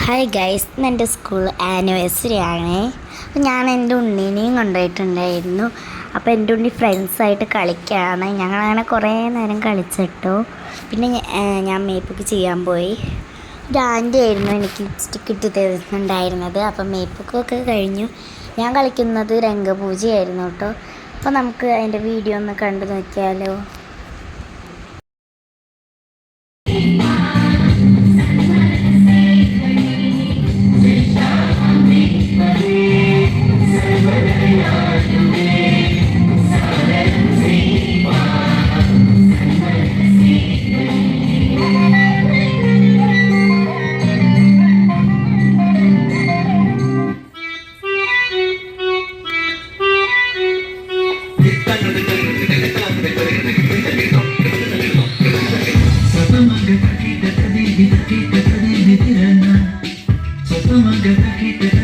Hi guys, ഇന്ന് എൻ്റെ school anniversary ആണ്. അപ്പോൾ ഞാൻ എൻ്റെ ഉണ്ണീനെയും കൊണ്ടുപോയിട്ടുണ്ടായിരുന്നു. അപ്പോൾ എൻ്റെ ഉണ്ണി ഫ്രണ്ട്സായിട്ട് കളിക്കുകയാണ്. ഞങ്ങളങ്ങനെ കുറേ നേരം കളിച്ചിട്ടു. പിന്നെ ഞാൻ മേപ്പൊക്കെ ചെയ്യാൻ പോയി. ഒരു ആൻറ്റി ആയിരുന്നു എനിക്ക് ലിപ്സ്റ്റിക്ക് ഇട്ട് തരുന്നുണ്ടായിരുന്നത്. അപ്പം മേപ്പൊക്കെ കഴിഞ്ഞു. ഞാൻ കളിക്കുന്നത് രംഗപൂജയായിരുന്നു കേട്ടോ. അപ്പോൾ നമുക്ക് അതിൻ്റെ വീഡിയോ ഒന്ന് കണ്ടു നോക്കിയാലോ. Kita